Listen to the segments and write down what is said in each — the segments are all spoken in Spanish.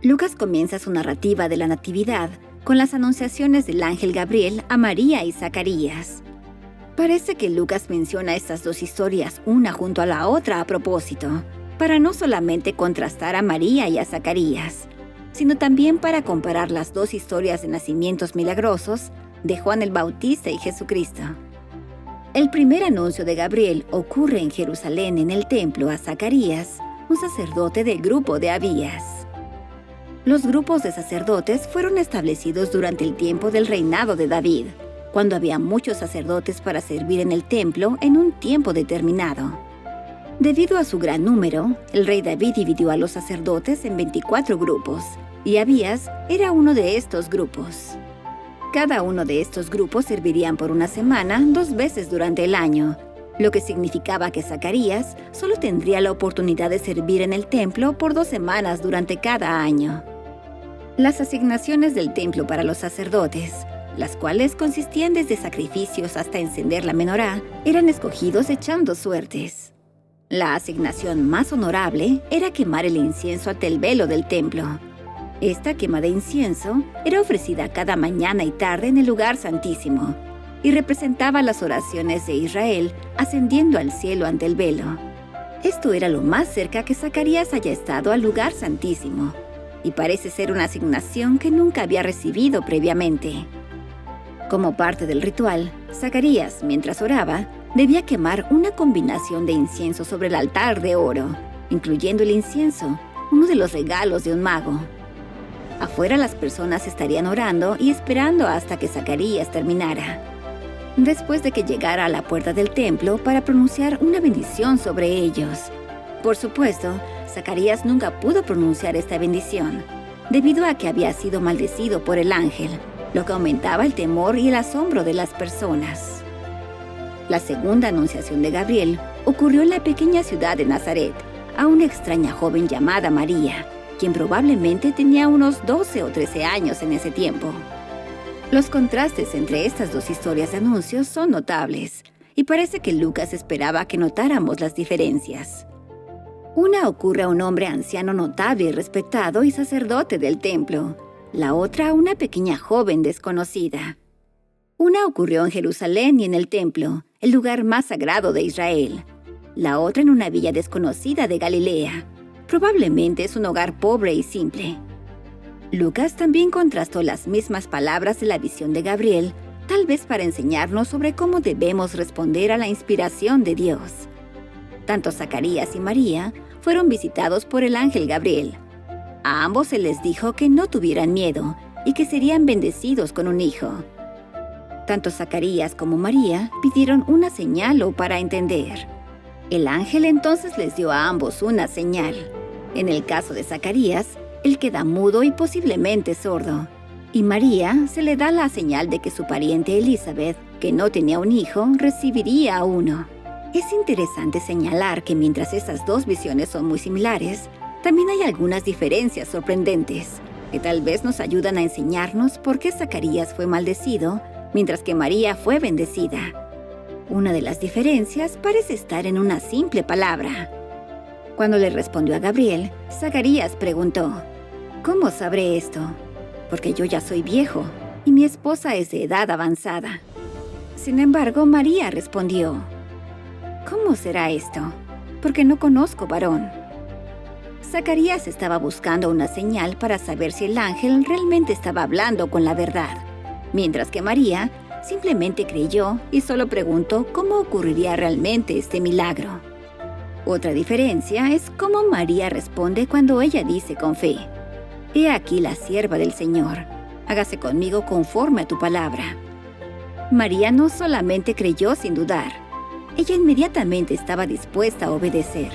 Lucas comienza su narrativa de la Natividad con las anunciaciones del ángel Gabriel a María y Zacarías. Parece que Lucas menciona estas dos historias una junto a la otra a propósito, para no solamente contrastar a María y a Zacarías, sino también para comparar las dos historias de nacimientos milagrosos de Juan el Bautista y Jesucristo. El primer anuncio de Gabriel ocurre en Jerusalén en el templo a Zacarías, un sacerdote del grupo de Abías. Los grupos de sacerdotes fueron establecidos durante el tiempo del reinado de David, cuando había muchos sacerdotes para servir en el templo en un tiempo determinado. Debido a su gran número, el rey David dividió a los sacerdotes en 24 grupos, y Abías era uno de estos grupos. Cada uno de estos grupos servirían por una semana 2 veces durante el año, lo que significaba que Zacarías solo tendría la oportunidad de servir en el templo por 2 semanas durante cada año. Las asignaciones del templo para los sacerdotes, las cuales consistían desde sacrificios hasta encender la menorá, eran escogidos echando suertes. La asignación más honorable era quemar el incienso ante el velo del templo. Esta quema de incienso era ofrecida cada mañana y tarde en el lugar santísimo y representaba las oraciones de Israel ascendiendo al cielo ante el velo. Esto era lo más cerca que Zacarías haya estado al lugar santísimo, y parece ser una asignación que nunca había recibido previamente. Como parte del ritual, Zacarías, mientras oraba, debía quemar una combinación de incienso sobre el altar de oro, incluyendo el incienso, uno de los regalos de un mago. Afuera las personas estarían orando y esperando hasta que Zacarías terminara. Después de que llegara a la puerta del templo para pronunciar una bendición sobre ellos. Por supuesto, Zacarías nunca pudo pronunciar esta bendición, debido a que había sido maldecido por el ángel, lo que aumentaba el temor y el asombro de las personas. La segunda anunciación de Gabriel ocurrió en la pequeña ciudad de Nazaret, a una extraña joven llamada María, quien probablemente tenía unos 12 o 13 años en ese tiempo. Los contrastes entre estas dos historias de anuncios son notables, y parece que Lucas esperaba que notáramos las diferencias. Una ocurre a un hombre anciano notable y respetado y sacerdote del templo, la otra a una pequeña joven desconocida. Una ocurrió en Jerusalén y en el templo, el lugar más sagrado de Israel. La otra en una villa desconocida de Galilea. Probablemente es un hogar pobre y simple. Lucas también contrastó las mismas palabras de la visión de Gabriel, tal vez para enseñarnos sobre cómo debemos responder a la inspiración de Dios. Tanto Zacarías y María fueron visitados por el ángel Gabriel. A ambos se les dijo que no tuvieran miedo y que serían bendecidos con un hijo. Tanto Zacarías como María pidieron una señal o para entender. El ángel entonces les dio a ambos una señal. En el caso de Zacarías, él queda mudo y posiblemente sordo. Y María se le da la señal de que su pariente Elizabeth, que no tenía un hijo, recibiría uno. Es interesante señalar que mientras estas dos visiones son muy similares, también hay algunas diferencias sorprendentes, que tal vez nos ayudan a enseñarnos por qué Zacarías fue maldecido, mientras que María fue bendecida. Una de las diferencias parece estar en una simple palabra. Cuando le respondió a Gabriel, Zacarías preguntó, ¿cómo sabré esto? Porque yo ya soy viejo y mi esposa es de edad avanzada. Sin embargo, María respondió, ¿cómo será esto? Porque no conozco varón. Zacarías estaba buscando una señal para saber si el ángel realmente estaba hablando con la verdad, mientras que María simplemente creyó y solo preguntó cómo ocurriría realmente este milagro. Otra diferencia es cómo María responde cuando ella dice con fe, «He aquí la sierva del Señor, hágase conmigo conforme a tu palabra». María no solamente creyó sin dudar, ella inmediatamente estaba dispuesta a obedecer.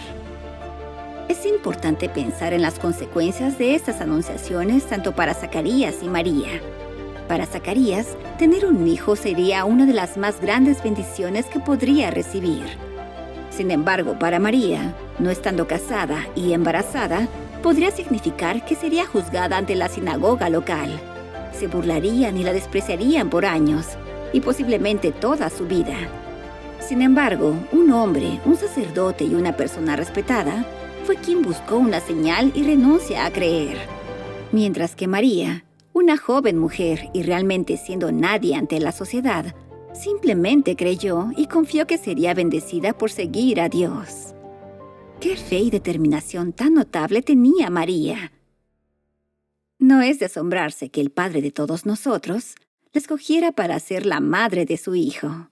Es importante pensar en las consecuencias de estas anunciaciones tanto para Zacarías y María. Para Zacarías, tener un hijo sería una de las más grandes bendiciones que podría recibir. Sin embargo, para María, no estando casada y embarazada, podría significar que sería juzgada ante la sinagoga local. Se burlarían y la despreciarían por años, y posiblemente toda su vida. Sin embargo, un hombre, un sacerdote y una persona respetada fue quien buscó una señal y renuncia a creer. Mientras que María, una joven mujer y realmente siendo nadie ante la sociedad, simplemente creyó y confió que sería bendecida por seguir a Dios. ¡Qué fe y determinación tan notable tenía María! No es de asombrarse que el Padre de todos nosotros la escogiera para ser la madre de su Hijo.